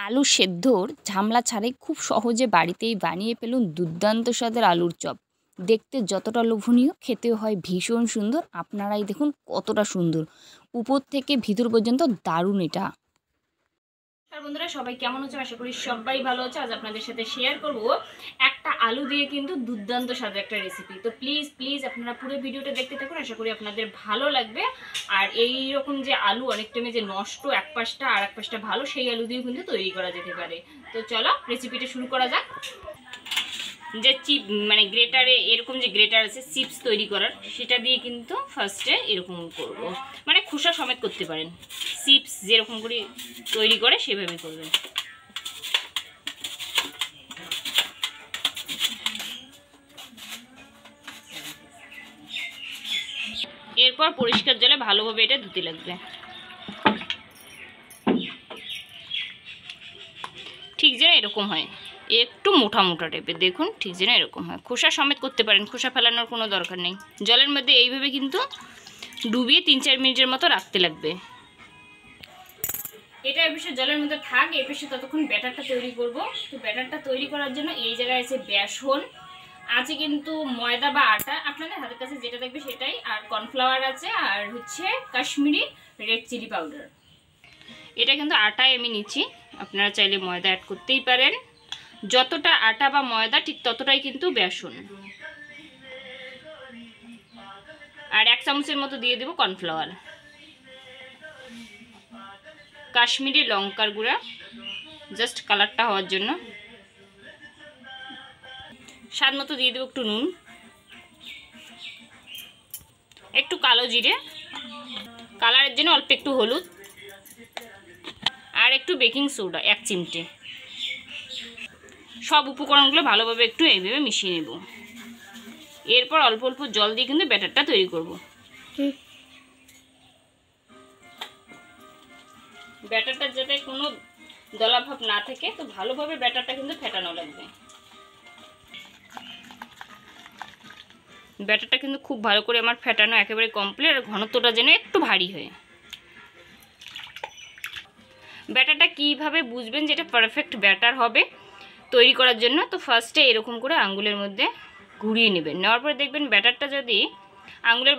আলু সেদ্ধর ঝামেলা ছাড়াই খুব সহজে বাড়িতেই বানিয়ে ফেলুন দুর্দান্ত স্বাদের আলুর চপ। দেখতে যতটা লোভনীয়, খেতেও হয় ভীষণ সুন্দর। আপনারাই দেখুন কতটা সুন্দর, উপর থেকে ভিতর পর্যন্ত দারুণ এটা। বন্ধুরা সবাই কেমন আছো? আশা করি সবাই ভালো আছে। আজ আপনাদের সাথে শেয়ার করব একটা আলু দিয়ে কিন্তু দুর্দান্ত স্বাদের একটা রেসিপি। তো প্লিজ আপনারা পুরো ভিডিওটা দেখতে থাকুন, আশা করি আপনাদের ভালো লাগবে। আর এই রকম যে আলু অনেক টাইমে যে নষ্ট এক পাশটা আর এক পাশটা ভালো, সেই আলু দিয়েও কিন্তু তৈরি করা যেতে পারে। তো চলো রেসিপিটা শুরু করা যাক। যে চিপ মানে গ্রেটারে এরকম যে গ্রেটার আছে চিপস তৈরি করার, সেটা দিয়ে কিন্তু ফার্স্টে এরকম করব, মানে খোসা সমেত করতে পারেন। চিপস যেরকম করে তৈরি করে সেভাবে করবেন। এরপর পরিষ্কার জলে ভালোভাবে এটা ধুতে লাগবে। ঠিক যেন এরকম হয়, একটু মোটা মোটা টাইপের, দেখুন ঠিক যেন এরকম হয়। খোসা সমেত করতে পারেন, খোসা ফেলানোর কোনো দরকার নেই। জলের মধ্যে এইভাবে কিন্তু ডুবিয়ে 3-4 মিনিটের মতো রাখতে লাগবে। এটা অবশ্যই জলের মধ্যে থাক, এই পাশে ততক্ষণ ব্যাটারটা তৈরি করব। তো ব্যাটারটা তৈরি করার জন্য এই জায়গায় আছে বেসন, আছে কিন্তু ময়দা বা আটা, আপনাদের হাতের কাছে যেটা থাকবে সেটাই, আর কর্নফ্লাওয়ার আছে, আর হচ্ছে কাশ্মীরি রেড চিলি পাউডার। এটা কিন্তু আটায় আমি নিচ্ছি, আপনারা চাইলে ময়দা অ্যাড করতেই পারেন। যতটা আটা বা ময়দা ঠিক ততটাই কিন্তু বেসন। আর 1 চামচের মতো দিয়ে দেব কর্নফ্লাওয়ার। কাশ্মীরি লঙ্কার গুঁড়া জাস্ট কালারটা হওয়ার জন্য। স্বাদ মতো দিয়ে দেবো একটু নুন, একটু কালো জিরে, কালারের জন্য অল্প একটু হলুদ, আর একটু বেকিং সোডা 1 চিমটে। সব উপকরণগুলো ভালোভাবে একটু এইভাবে মিশিয়ে নেব। এরপর অল্প অল্প জল দিয়ে কিন্তু ব্যাটারটা তৈরি করব। ব্যাটারটা যাতে কোনো দলাভাব না থাকে, তো ভালোভাবে ব্যাটারটা কিন্তু ফেটানো লাগবে। ব্যাটারটা কিন্তু খুব ভালো করে আমার ফেটানো একেবারে কমপ্লিট। আর ঘনত্বটা যেন একটু ভারী হয়। ব্যাটারটা কিভাবে বুঝবেন যেটা পারফেক্ট ব্যাটার হবে তৈরি করার জন্য? তো ফার্স্টে এরকম করে আঙ্গুলের মধ্যে ঘুরিয়ে নেবেন। নেওয়ার পরে দেখবেন ব্যাটারটা যদি আঙ্গুলের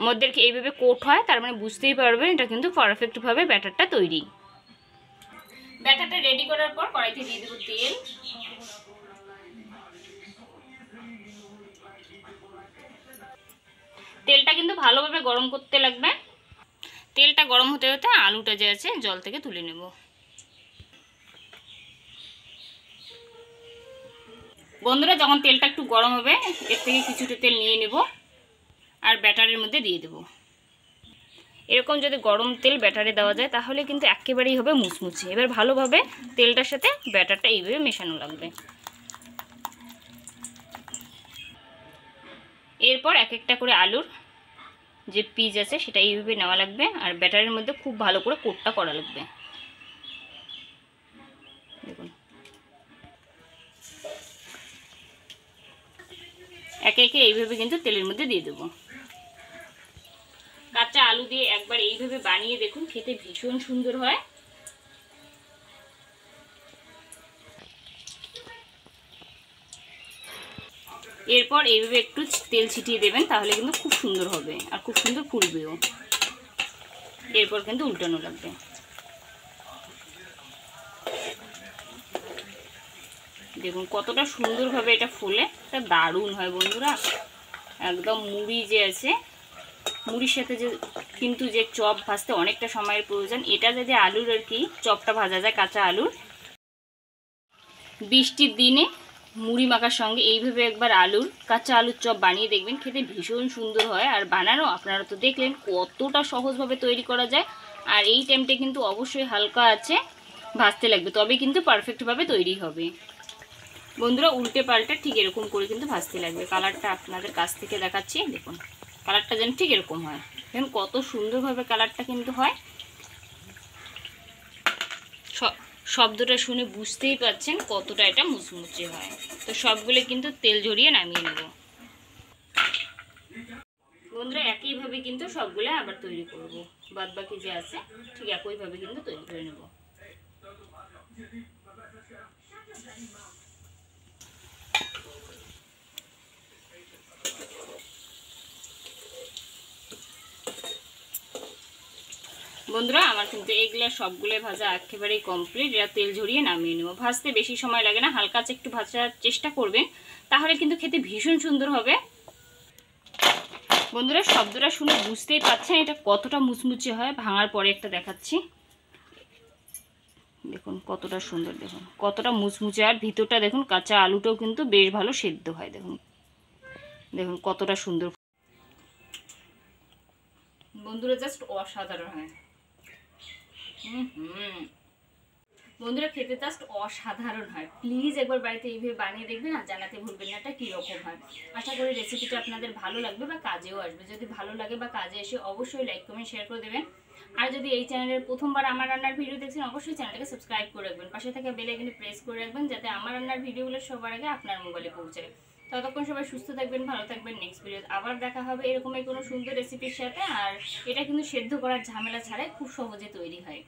মধ্যে এইভাবে কোট হয়, তার মানে বুঝতেই পারবেন এটা কিন্তু পারফেক্টভাবে ব্যাটারটা তৈরি। ব্যাটারটা রেডি করার পর কড়াইতে দিয়ে দেবো তেল। তেলটা কিন্তু ভালোভাবে গরম করতে লাগবে। তেলটা গরম হতে হতে আলুটা যে আছে জল থেকে তুলে নেব। বন্ধুরা যখন তেলটা একটু গরম হবে, এর থেকে কিছুটা তেল নিয়ে নেব আর ব্যাটারের মধ্যে দিয়ে দেব। এরকম যদি গরম তেল ব্যাটারে দেওয়া যায় তাহলে কিন্তু একেবারেই হবে মুচমুচে। এবার ভালোভাবে তেলটার সাথে ব্যাটারটা এইভাবে মেশানো লাগবে। এরপর এক একটা করে আলুর যে পিস আছে সেটা এইভাবে নেওয়া লাগবে, আর ব্যাটারের মধ্যে খুব ভালো করে কোটটা করা লাগবে। দেখুন একে একে এইভাবে কিন্তু তেলের মধ্যে দিয়ে দেবো। কাঁচা আলু দিয়ে একবার এইভাবে বানিয়ে দেখুন, খেতে ভীষণ সুন্দর হয়। এরপর এইভাবে একটু তেল ছিটিয়ে দেবেন, তাহলে কিন্তু খুব সুন্দর হবে আর খুব সুন্দর ফুলবেও। এরপর কিন্তু উল্টানো লাগবে। দেখুন কতটা সুন্দরভাবে এটা ফুলে, এটা দারুণ হয় বন্ধুরা। একদম মুড়ি যে আছে, মুড়ির সাথে যে কিন্তু যে চপ ভাজতে অনেকটা সময়ের প্রয়োজন, এটা যদি আলুর আর কি চপটা ভাজা যায় কাঁচা আলুর, বৃষ্টির দিনে মুড়ি মাখার সঙ্গে এইভাবে একবার কাঁচা আলুর চপ বানিয়ে দেখবেন, খেতে ভীষণ সুন্দর হয়। আর বানানো আপনারা তো দেখলেন কতটা সহজভাবে তৈরি করা যায়। আর এই টাইমটা কিন্তু অবশ্যই হালকা আছে ভাজতে লাগবে, তবে কিন্তু পারফেক্টভাবে তৈরি হবে। বন্ধুরা উল্টে পাল্টে ঠিক এরকম করে কিন্তু ভাজতে লাগবে। কালারটা আপনাদের কাছ থেকে দেখাচ্ছি, দেখুন কালারটা যেন ঠিক এরকম হয়। দেখুন কত সুন্দরভাবে কালারটা কিন্তু হয়। শব্দটা শুনে বুঝতেই পাচ্ছেন কতটা এটা মুচমুচে হয়। তো সবগুলো কিন্তু তেল ঝরিয়ে নামিয়ে নেব। বন্ধুরা একইভাবে কিন্তু সবগুলো আবার তৈরি করব, বাদ বাকি যে আছে ঠিক একইভাবে কিন্তু তৈরি করে নেব। বন্ধুরা আমার কিন্তু এইগুলো সবগুলো ভাজা একেবারেই কমপ্লিট। এরা তেল ঝরিয়ে নামিয়ে নেবো। ভাজতে বেশি সময় লাগে না, হালকা একটু ভাজার চেষ্টা করবেন, তাহলে কিন্তু খেতে ভীষণ সুন্দর হবে। বন্ধুরা শব্দটা শুনে বুঝতেই পারছেন এটা কতটা মুচমুচে হয়। ভাঙার পরে একটা দেখাচ্ছি, দেখুন কতটা সুন্দর, দেখুন কতটা মুচমুচে, আর ভিতরটা দেখুন কাঁচা আলুটাও কিন্তু বেশ ভালো সেদ্ধ হয়। দেখুন দেখুন কতটা সুন্দর বন্ধুরা, জাস্ট অসাধারণ হয়। বন্ধুরা খেতে জাস্ট অসাধারণ হয়। প্লিজ একবার বাড়িতে এইভাবে বানিয়ে দেখবেন আর জানাতে ভুলবেন না এটা কীরকম হয়। আশা করি রেসিপিটা আপনাদের ভালো লাগবে বা কাজেও আসবে। যদি ভালো লাগে বা কাজে এসে অবশ্যই লাইক কমেন্ট শেয়ার করে দেবেন। আর যদি এই চ্যানেলের প্রথমবার আমার রান্নার ভিডিও দেখছেন অবশ্যই চ্যানেলটাকে সাবস্ক্রাইব করে রাখবেন, পাশে থাকা বেল আইকনে প্রেস করে রাখবেন যাতে আমার রান্নার ভিডিওগুলো সবার আগে আপনার মোবাইলে পৌঁছায়। ততক্ষণ সবাই সুস্থ থাকবেন, ভালো থাকবেন। নেক্সট ভিডিও আবার দেখা হবে এরকমই কোনো সুন্দর রেসিপির সাথে। আর এটা কিন্তু সেদ্ধ করার ঝামেলা ছাড়াই খুব সহজে তৈরি হয়।